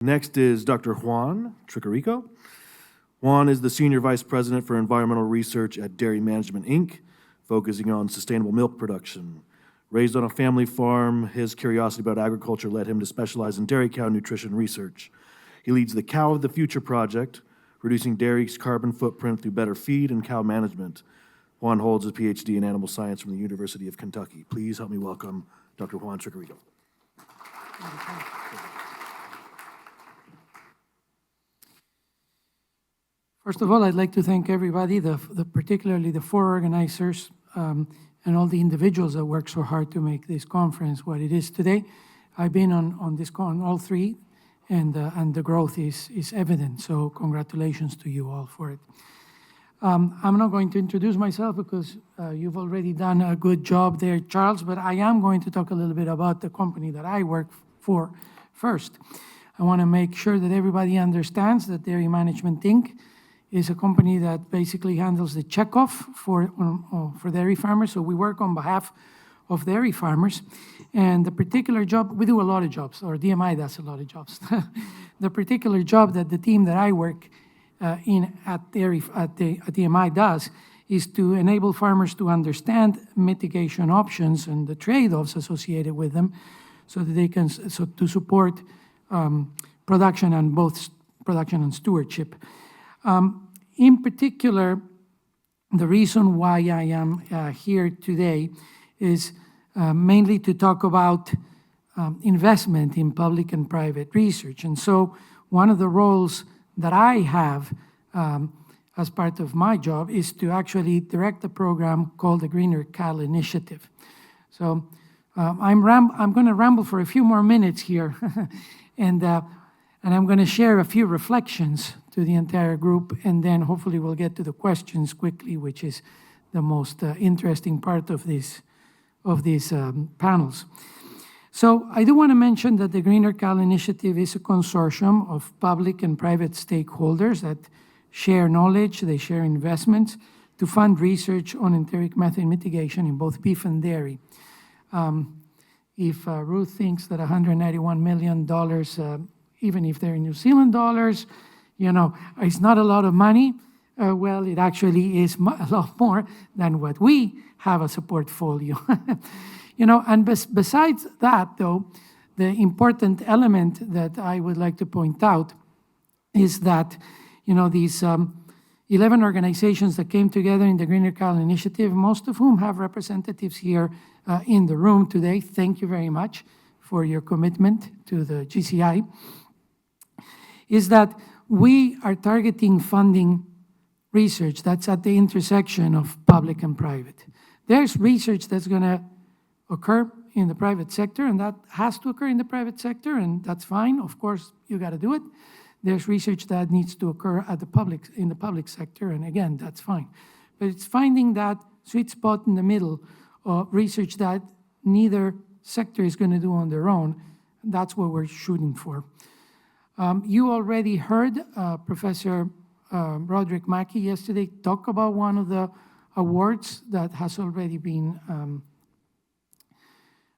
Next is Dr. Juan Tricarico. Juan is the Senior Vice President for Environmental Research at Dairy Management, Inc., focusing on sustainable milk production. Raised on a family farm, his curiosity about agriculture led him to specialize in dairy cow nutrition research. He leads the Cow of the Future project, reducing dairy's carbon footprint through better feed and cow management. Juan holds a Ph.D. in animal science from the University of Kentucky. Please help me welcome Dr. Juan Tricarico. First of all, I'd like to thank everybody, particularly the four organizers and all the individuals that worked so hard to make this conference what it is today. I've been on all three, and the growth is evident, so congratulations to you all for it. I'm not going to introduce myself because you've already done a good job there, Charles, but I am going to talk a little bit about the company that I work for first. I want to make sure that everybody understands that Dairy Management, Inc. is a company that basically handles the checkoff for dairy farmers. So we work on behalf of dairy farmers. And the particular job, we do a lot of jobs, or DMI does a lot of jobs. The particular job that the team that I work at DMI does is to enable farmers to understand mitigation options and the trade-offs associated with them so that they can, to support production and both production and stewardship. In particular, the reason why I am here today is mainly to talk about investment in public and private research. And so one of the roles that I have as part of my job is to actually direct a program called the Greener Cattle Initiative. So I'm going to ramble for a few more minutes here, and I'm going to share a few reflections to the entire group, and then hopefully we'll get to the questions quickly, which is the most interesting part of these panels. So I do want to mention that the Greener Cattle Initiative is a consortium of public and private stakeholders that share knowledge, they share investments to fund research on enteric methane mitigation in both beef and dairy. If Ruth thinks that $191 million, even if they're in New Zealand dollars, you know, it's not a lot of money, well, it actually is a lot more than what we have as a portfolio. You know, and besides that, though, the important element that I would like to point out is that, you know, these 11 organizations that came together in the Greener Cattle Initiative, most of whom have representatives here in the room today. Thank you very much for your commitment to the GCI, is that we are targeting funding research that's at the intersection of public and private. There's research that's going to occur in the private sector, and that has to occur in the private sector, and that's fine. Of course, you got to do it. There's research that needs to occur at in the public sector, and again, that's fine. But it's finding that sweet spot in the middle of research that neither sector is going to do on their own. That's what we're shooting for. You already heard Professor Roderick Mackey yesterday talk about one of the awards that has already been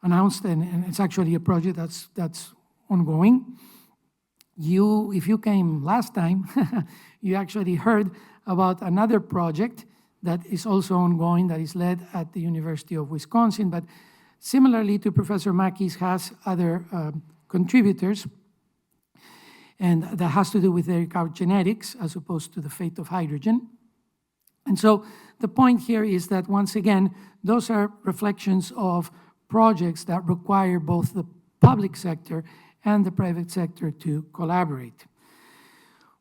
announced, and it's actually a project that's ongoing. If you came last time, you actually heard about another project that is also ongoing that is led at the University of Wisconsin, but similarly to Professor Mackey's has other contributors, and that has to do with dairy cow genetics as opposed to the fate of hydrogen. And so the point here is that, once again, those are reflections of projects that require both the public sector and the private sector to collaborate.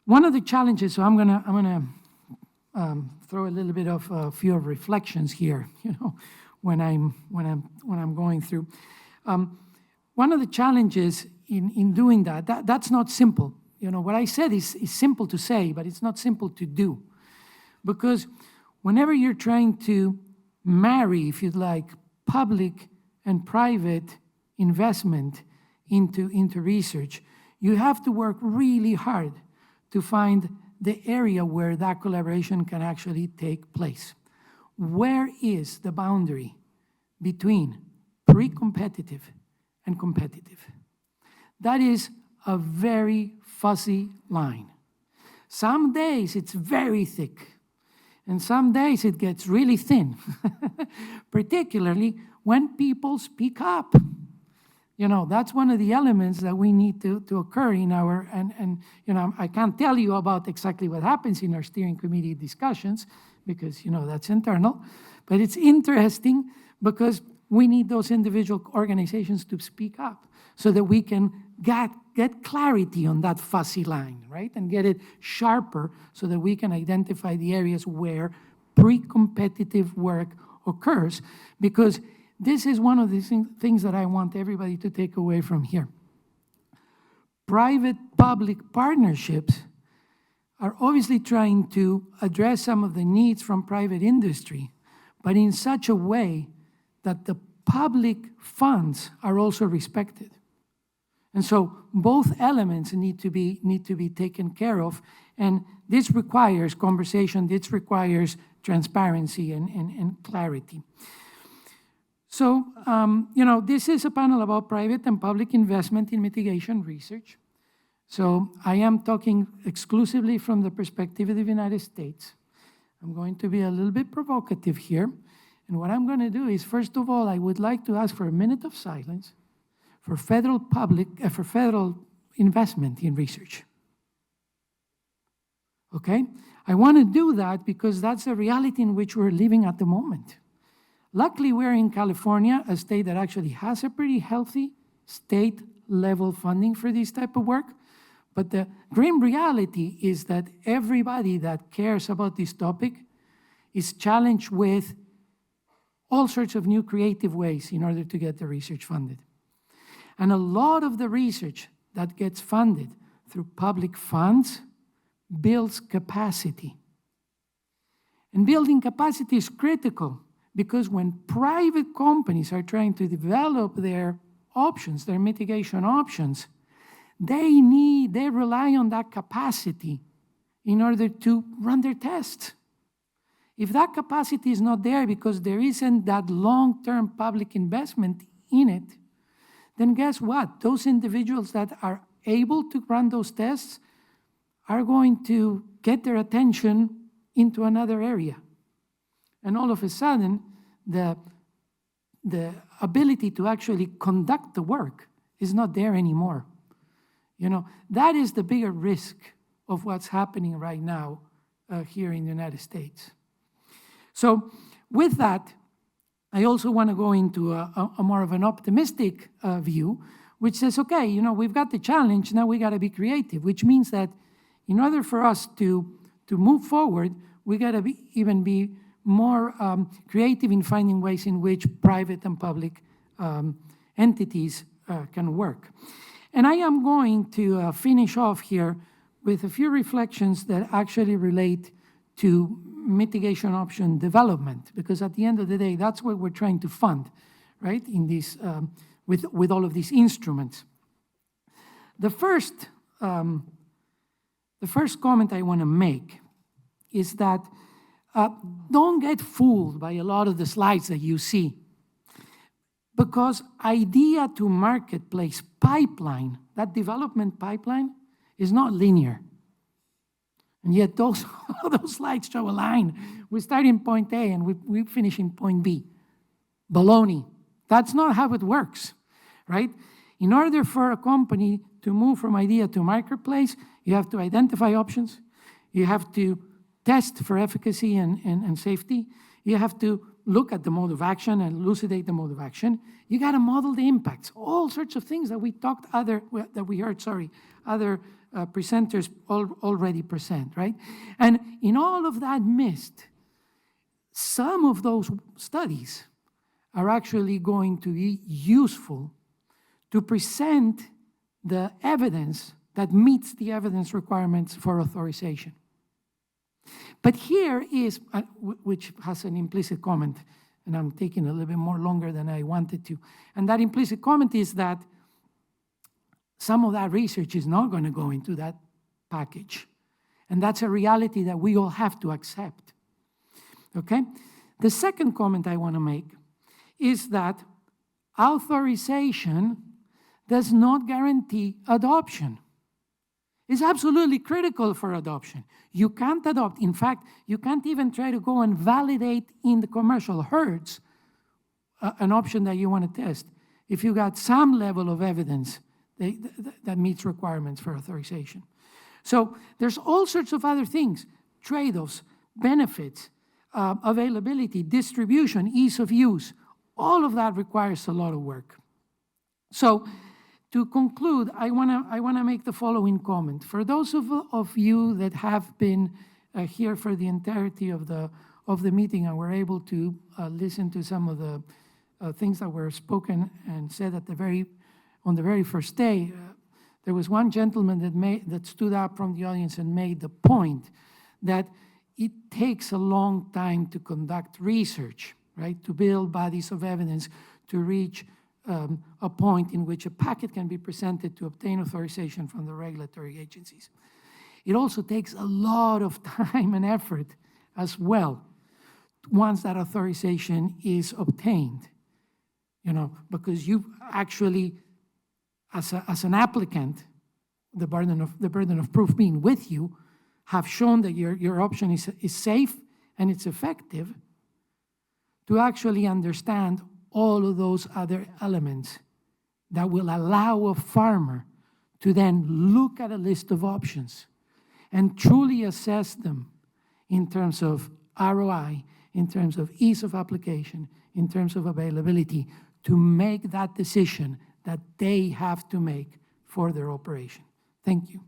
One of the challenges, so I'm gonna throw a little bit of a few reflections here, you know, when I'm going through. One of the challenges in doing that's not simple. You know, what I said is simple to say, but it's not simple to do. Because whenever you're trying to marry, if you'd like, public and private investment into research, you have to work really hard to find the area where that collaboration can actually take place. Where is the boundary between pre-competitive and competitive? That is a very fuzzy line. Some days it's very thick, and some days it gets really thin, particularly when people speak up. That's one of the elements that we need to occur in our, and I can't tell you about exactly what happens in our steering committee discussions because, that's internal, but it's interesting because we need those individual organizations to speak up so that we can get clarity on that fuzzy line, right? And get it sharper so that we can identify the areas where pre-competitive work occurs, because this is one of the things that I want everybody to take away from here. Private-public partnerships are obviously trying to address some of the needs from private industry, but in such a way that the public funds are also respected. And so both elements need to be taken care of, and this requires conversation, this requires transparency and clarity. So, this is a panel about private and public investment in mitigation research. So I am talking exclusively from the perspective of the United States. I'm going to be a little bit provocative here. And what I'm going to do is, first of all, I would like to ask for a minute of silence for federal investment in research. Okay? I want to do that because that's the reality in which we're living at the moment. Luckily, we're in California, a state that actually has a pretty healthy state-level funding for this type of work. But the grim reality is that everybody that cares about this topic is challenged with all sorts of new creative ways in order to get the research funded. And a lot of the research that gets funded through public funds builds capacity. And building capacity is critical because when private companies are trying to develop their options, their mitigation options, they rely on that capacity in order to run their tests. If that capacity is not there because there isn't that long-term public investment in it, then guess what? Those individuals that are able to run those tests are going to get their attention into another area. And all of a sudden, the ability to actually conduct the work is not there anymore. That is the bigger risk of what's happening right now here in the United States. So with that, I also want to go into a more of an optimistic view, which says, okay, we've got the challenge, now we got to be creative, which means that in order for us to move forward, we got to be more creative in finding ways in which private and public entities can work. And I am going to finish off here with a few reflections that actually relate to mitigation option development, because at the end of the day, that's what we're trying to fund, right, in this, with all of these instruments. The first comment I want to make is that don't get fooled by a lot of the slides that you see, because idea to marketplace pipeline, that development pipeline, is not linear. And yet those slides show a line. We start in point A and we finish in point B. Baloney. That's not how it works, right? In order for a company to move from idea to marketplace, you have to identify options. You have to test for efficacy and safety. You have to look at the mode of action and elucidate the mode of action. You got to model the impacts. All sorts of things that we heard other presenters already present, right? And in all of that mist, some of those studies are actually going to be useful to present the evidence that meets the evidence requirements for authorization. But here is, which has an implicit comment, and I'm taking a little bit more longer than I wanted to, and that implicit comment is that some of that research is not going to go into that package. And that's a reality that we all have to accept. Okay? The second comment I want to make is that authorization does not guarantee adoption. It's absolutely critical for adoption. You can't adopt. In fact, you can't even try to go and validate in the commercial herds an option that you want to test if you got some level of evidence that meets requirements for authorization. So there's all sorts of other things, trade-offs, benefits, availability, distribution, ease of use. All of that requires a lot of work. So to conclude, I wanna make the following comment. For those of you that have been here for the entirety of the meeting and were able to listen to some of the things that were spoken and said on the very first day, there was one gentleman that stood up from the audience and made the point that it takes a long time to conduct research, right? To build bodies of evidence, to reach a point in which a packet can be presented to obtain authorization from the regulatory agencies. It also takes a lot of time and effort as well once that authorization is obtained, because you actually, as an applicant, the burden of proof being with you, have shown that your option is safe and it's effective, to actually understand all of those other elements that will allow a farmer to then look at a list of options and truly assess them in terms of ROI, in terms of ease of application, in terms of availability, to make that decision that they have to make for their operation. Thank you.